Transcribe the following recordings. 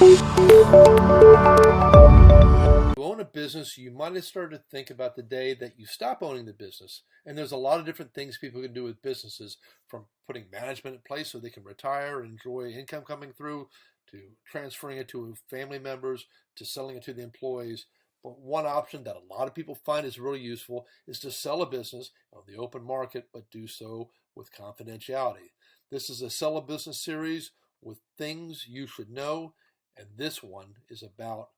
You own a business, you might have started to think about the day that you stop owning the business. And there's a lot of different things people can do with businesses, from putting management in place so they can retire and enjoy income coming through, to transferring it to family members, to selling it to the employees. But one option that a lot of people find is really useful is to sell a business on the open market, but do so with confidentiality. This is a Sell a Business series with things you should know, and this one is about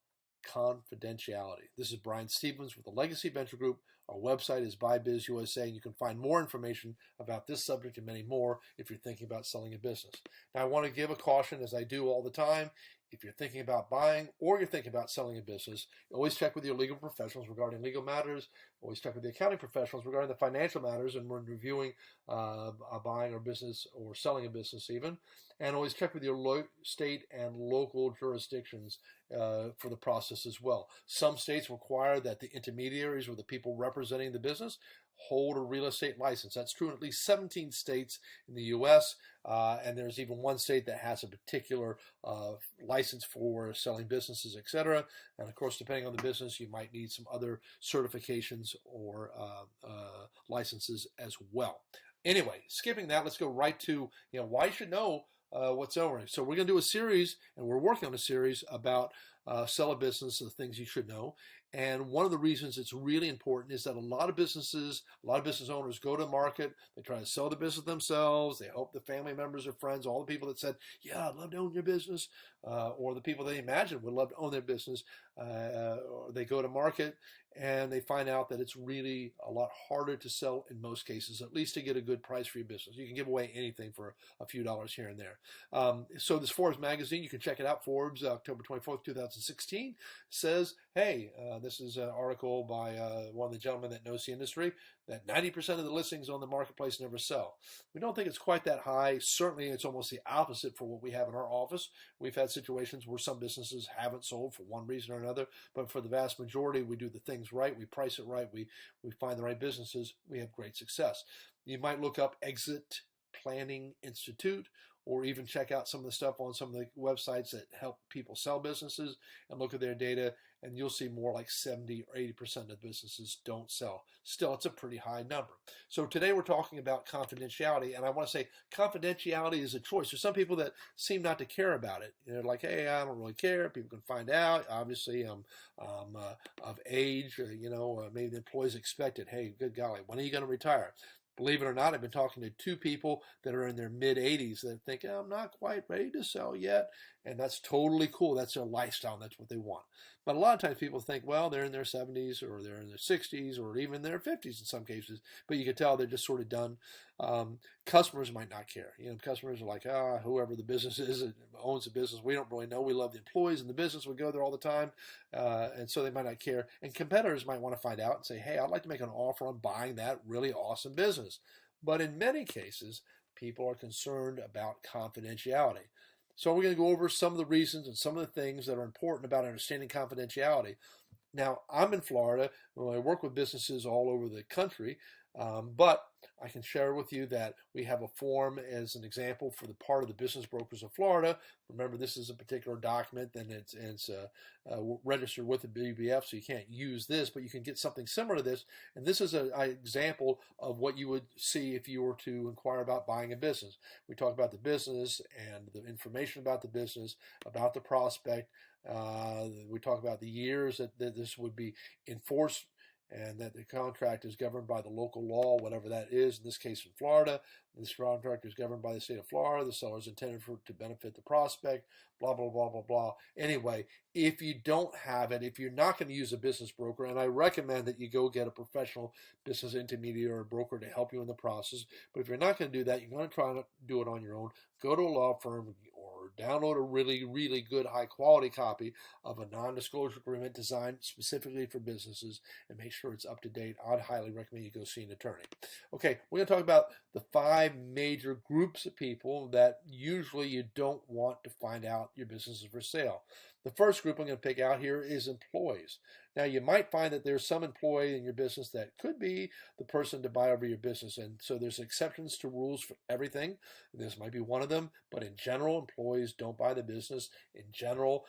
confidentiality. This is Brian Stevens with the Legacy Venture Group. Our website is BuyBizUSA, and you can find more information about this subject and many more if you're thinking about selling a business. Now, I want to give a caution, as I do all the time. If you're thinking about buying or you're thinking about selling a business, always check with your legal professionals regarding legal matters. Always check with the accounting professionals regarding the financial matters and when reviewing buying a business or selling a business even. And always check with your state and local jurisdictions for the process as well. Some states require that the intermediaries or the people representing the business hold a real estate license. That's true in at least 17 states in the U.S., and there's even one state that has a particular license for selling businesses, etc. And of course, depending on the business, you might need some other certifications or licenses as well. Anyway, skipping that, let's go right to why you should know what's over. So we're going to do a series, and we're working on a series about sell a business, the things you should know. And one of the reasons it's really important is that a lot of business owners go to market, they try to sell the business themselves, they hope the family members or friends, all the people that said, yeah, I'd love to own your business, or the people they imagine would love to own their business, they go to market and they find out that it's really a lot harder to sell in most cases, at least to get a good price for your business. You can give away anything for a few dollars here and there. So this Forbes magazine, you can check it out. Forbes, October 24th, 2016, says, hey, this is an article by one of the gentlemen that knows the industry, that 90% of the listings on the marketplace never sell. We don't think it's quite that high. Certainly, it's almost the opposite for what we have in our office. We've had situations where some businesses haven't sold for one reason or another, but for the vast majority, we do the things right, we price it right, we find the right businesses, we have great success. You might look up Exit Planning Institute, or even check out some of the stuff on some of the websites that help people sell businesses and look at their data, and you'll see more like 70 or 80% of businesses don't sell. Still, it's a pretty high number. So today we're talking about confidentiality, and I want to say confidentiality is a choice. There's some people that seem not to care about it. They're like, hey, I don't really care. People can find out. Obviously, I'm of age, maybe the employees expect it. Hey, good golly, when are you going to retire? Believe it or not, I've been talking to two people that are in their mid-80s that think, I'm not quite ready to sell yet. And that's totally cool. That's their lifestyle. That's what they want. But a lot of times people think, well, they're in their 70s or they're in their 60s or even their 50s in some cases. But you can tell they're just sort of done. Customers might not care. Customers are like, whoever the business is that owns the business, we don't really know. We love the employees in the business. We go there all the time. And so they might not care. And competitors might want to find out and say, hey, I'd like to make an offer on buying that really awesome business. But in many cases, people are concerned about confidentiality. So we're going to go over some of the reasons and some of the things that are important about understanding confidentiality. Now, I'm in Florida. I work with businesses all over the country, but I can share with you that we have a form as an example for the part of the business brokers of Florida. Remember, this is a particular document, and it's registered with the BBF, so you can't use this, but you can get something similar to this. And this is an example of what you would see if you were to inquire about buying a business. We talk about the business and the information about the business, about the prospect. We talk about the years that this would be enforced, and that the contract is governed by the local law, whatever that is, in this case in Florida. This contract is governed by the state of Florida. The seller is intended to benefit the prospect, blah, blah, blah, blah, blah. Anyway, if you don't have it, if you're not going to use a business broker, and I recommend that you go get a professional business intermediary or broker to help you in the process, but if you're not going to do that, you're going to try to do it on your own, go to a law firm or download a really, really good high-quality copy of a non-disclosure agreement designed specifically for businesses and make sure it's up to date. I'd highly recommend you go see an attorney. Okay, we're going to talk about the 5 major groups of people that usually you don't want to find out your business is for sale. The first group I'm going to pick out here is employees. Now, you might find that there's some employee in your business that could be the person to buy over your business, and so there's exceptions to rules for everything. This might be one of them, but in general, employees employees don't buy the business. In general,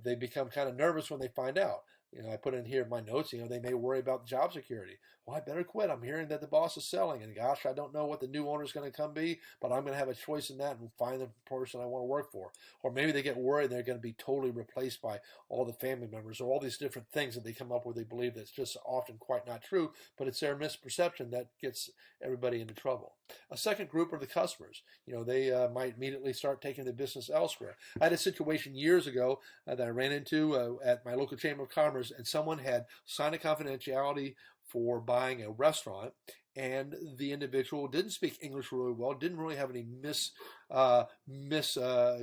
they become kind of nervous when they find out. I put in here my notes, they may worry about job security. Well, I better quit. I'm hearing that the boss is selling, and gosh, I don't know what the new owner is going to come be, but I'm going to have a choice in that and find the person I want to work for. Or maybe they get worried they're going to be totally replaced by all the family members, or all these different things that they come up with. They believe that's just often quite not true, but it's their misperception that gets everybody into trouble. A second group are the customers. They might immediately start taking the business elsewhere. I had a situation years ago that I ran into at my local Chamber of Commerce, and someone had signed a confidentiality for buying a restaurant, and the individual didn't speak English really well, didn't really have any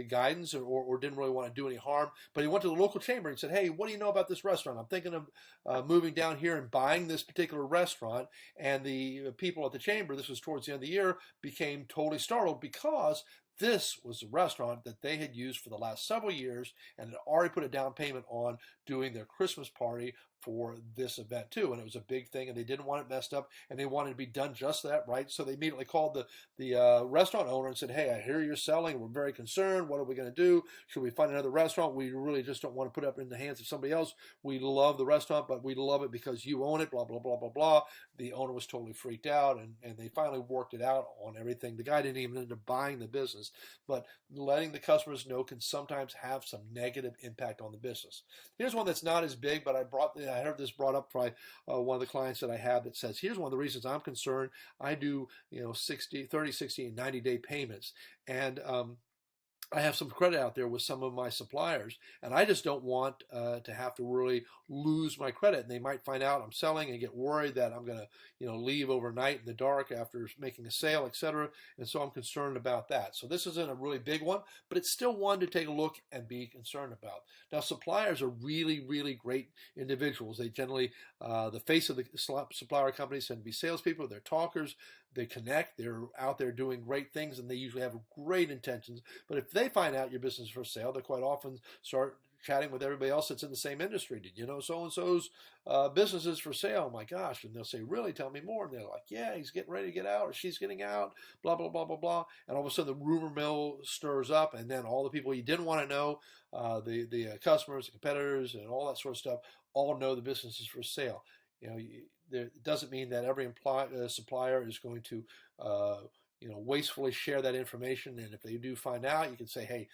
guidance, or didn't really want to do any harm. But he went to the local chamber and said, "Hey, what do you know about this restaurant? I'm thinking of moving down here and buying this particular restaurant." And the people at the chamber, this was towards the end of the year, became totally startled because this was a restaurant that they had used for the last several years and had already put a down payment on doing their Christmas party for this event too. And it was a big thing, and they didn't want it messed up, and they wanted to be done just that right. So they immediately called the restaurant owner and said, "Hey, I hear you're selling. We're very concerned. What are we going to do? Should we find another restaurant? We really just don't want to put it up in the hands of somebody else. We love the restaurant, but we love it because you own it, blah, blah, blah, blah, blah." The owner was totally freaked out, and they finally worked it out on everything. The guy didn't even end up buying the business, but letting the customers know can sometimes have some negative impact on the business. Here's one that's not as big, but I heard this brought up by one of the clients that I have that says, here's one of the reasons I'm concerned. I do 30, 60, and 90-day payments, and I have some credit out there with some of my suppliers, and I just don't want to have to really lose my credit. And they might find out I'm selling and get worried that I'm going to, leave overnight in the dark after making a sale, etc. And so I'm concerned about that. So this isn't a really big one, but it's still one to take a look and be concerned about. Now, suppliers are really, really great individuals. They generally, the face of the supplier companies tend to be salespeople. They're talkers. They connect. They're out there doing great things, and they usually have great intentions. But if they find out your business is for sale, they quite often start chatting with everybody else that's in the same industry. Did you know so-and-so's business is for sale? Oh my gosh. And they'll say, really? Tell me more. And they're like, yeah, he's getting ready to get out, or she's getting out, blah, blah, blah, blah, blah. And all of a sudden the rumor mill stirs up, and then all the people you didn't want to know, the customers, the competitors, and all that sort of stuff, all know the business is for sale. It doesn't mean that every supplier is going to wastefully share that information. And if they do find out, you can say, hey,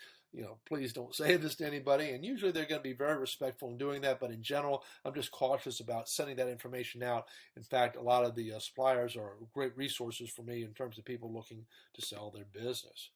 please don't say this to anybody. And usually they're going to be very respectful in doing that. But in general, I'm just cautious about sending that information out. In fact, a lot of the suppliers are great resources for me in terms of people looking to sell their business.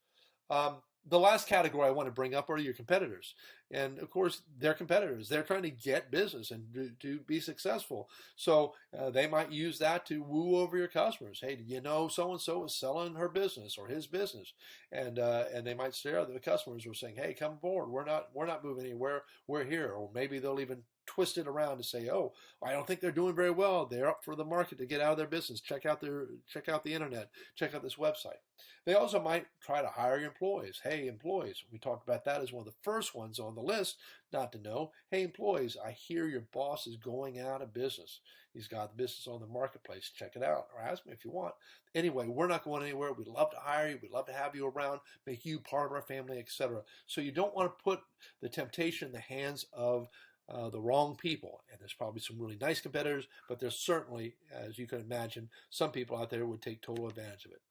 The last category I want to bring up are your competitors. And of course, they're competitors. They're trying to get business and to be successful. So they might use that to woo over your customers. Hey, do you know so-and-so is selling her business or his business? And they might stare at the customers who are saying, hey, come forward. We're not moving anywhere. We're here. Or maybe they'll even twist it around to say, oh, I don't think they're doing very well. They're up for the market to get out of their business. Check out the internet. Check out this website. They also might try to hire your employees. Hey, employees, we talked about that as one of the first ones on the list not to know. Hey, employees, I hear your boss is going out of business. He's got the business on the marketplace. Check it out, or ask me if you want. Anyway, we're not going anywhere. We'd love to hire you. We'd love to have you around, make you part of our family, etc. So you don't want to put the temptation in the hands of the wrong people. And there's probably some really nice competitors, but there's certainly, as you can imagine, some people out there who would take total advantage of it.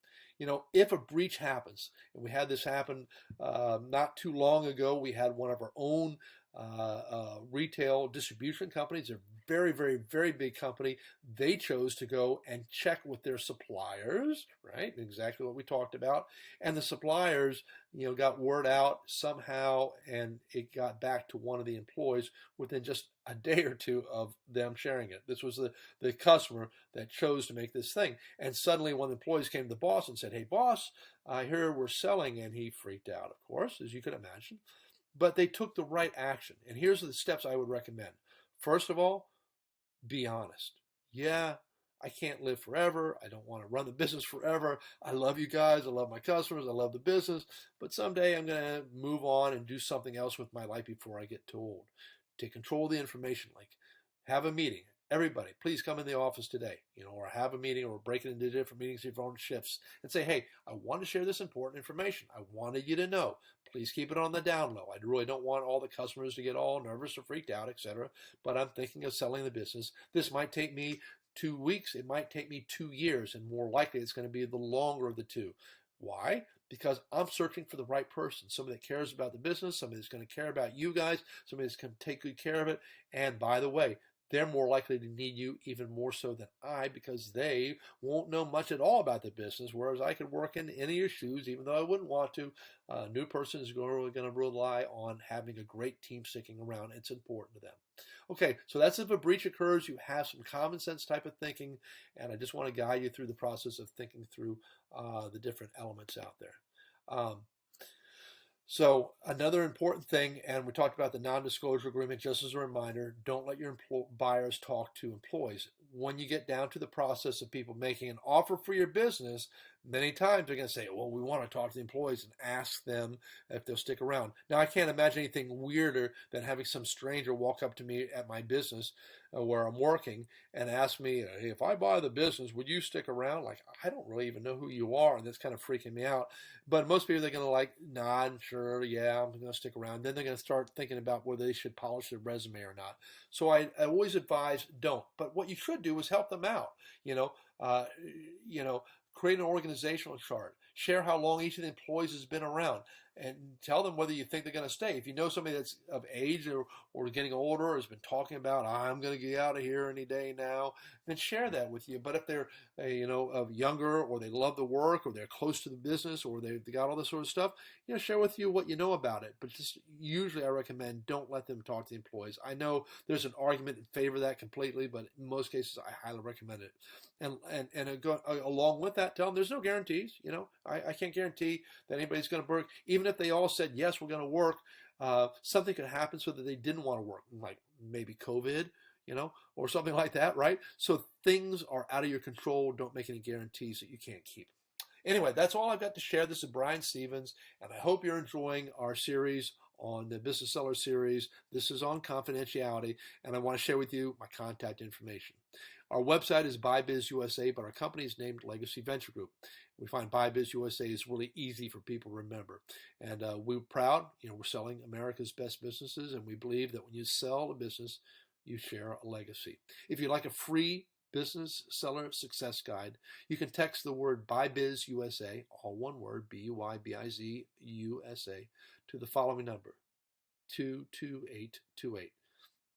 If a breach happens, and we had this happen not too long ago, we had one of our own retail distribution companies, a very, very, very big company. They chose to go and check with their suppliers, right? Exactly what we talked about. And the suppliers, got word out somehow, and it got back to one of the employees within just a day or two of them sharing it. This was the customer that chose to make this thing. And suddenly one of the employees came to the boss and said, hey, boss, I hear we're selling. And he freaked out, of course, as you can imagine. But they took the right action. And here's the steps I would recommend. First of all, be honest. Yeah, I can't live forever. I don't want to run the business forever. I love you guys. I love my customers. I love the business. But someday I'm going to move on and do something else with my life before I get too old. Take control of the information. Like, have a meeting. Everybody, please come in the office today, or have a meeting, or break it into different meetings, your own shifts, and say, hey, I want to share this important information. I wanted you to know. Please keep it on the down low. I really don't want all the customers to get all nervous or freaked out, etc. But I'm thinking of selling the business. This might take me 2 weeks. It might take me 2 years, and more likely it's going to be the longer of the two. Why? Because I'm searching for the right person, somebody that cares about the business, somebody that's going to care about you guys, somebody that's going to take good care of it. And by the way, they're more likely to need you even more so than I, because they won't know much at all about the business, whereas I could work in any of your shoes, even though I wouldn't want to. A new person is going to rely on having a great team sticking around. It's important to them. Okay, so that's if a breach occurs, you have some common sense type of thinking, and I just want to guide you through the process of thinking through the different elements out there. So another important thing, and we talked about the non-disclosure agreement, just as a reminder, don't let your buyers talk to employees. When you get down to the process of people making an offer for your business, many times they're going to say, well, we want to talk to the employees and ask them if they'll stick around. Now, I can't imagine anything weirder than having some stranger walk up to me at my business where I'm working and ask me, hey, if I buy the business, would you stick around? Like, I don't really even know who you are, and that's kind of freaking me out. But most people, they're going to like, nod, sure, yeah, I'm going to stick around. Then they're going to start thinking about whether they should polish their resume or not. So I always advise don't. But what you should do is help them out. Create an organizational chart. Share how long each of the employees has been around, and tell them whether you think they're going to stay. If you know somebody that's of age or getting older or has been talking about, I'm going to get out of here any day now, then share that with you. But if they're, of younger, or they love the work, or they're close to the business, or they got all this sort of stuff, share with you what you know about it. But just usually I recommend don't let them talk to the employees. I know there's an argument in favor of that completely, but in most cases I highly recommend it. And along with that, tell them there's no guarantees. I can't guarantee that anybody's going to work. Even if they all said, yes, we're going to work, something could happen so that they didn't want to work, like maybe COVID, or something like that, right? So things are out of your control. Don't make any guarantees that you can't keep. Anyway, that's all I've got to share. This is Brian Stevens, and I hope you're enjoying our series on the Business Seller Series. This is on confidentiality, and I want to share with you my contact information. Our website is BuyBizUSA, but our company is named Legacy Venture Group. We find BuyBizUSA is really easy for people to remember. And we're proud, we're selling America's best businesses, and we believe that when you sell a business, you share a legacy. If you'd like a free business seller success guide, you can text the word BuyBizUSA, all one word, BuyBizUSA, to the following number, 22828.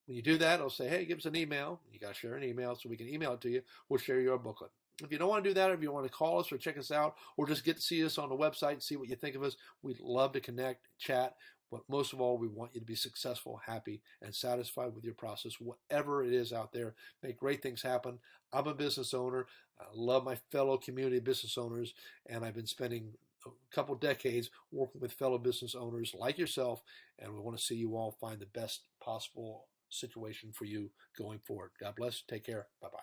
When you do that, it'll say, hey, give us an email. You got to share an email so we can email it to you. We'll share your booklet. If you don't want to do that, or if you want to call us or check us out, or just get to see us on the website and see what you think of us, we'd love to connect, chat. But most of all, we want you to be successful, happy, and satisfied with your process, whatever it is out there. Make great things happen. I'm a business owner. I love my fellow community business owners, and I've been spending a couple decades working with fellow business owners like yourself, and we want to see you all find the best possible situation for you going forward. God bless. Take care. Bye-bye.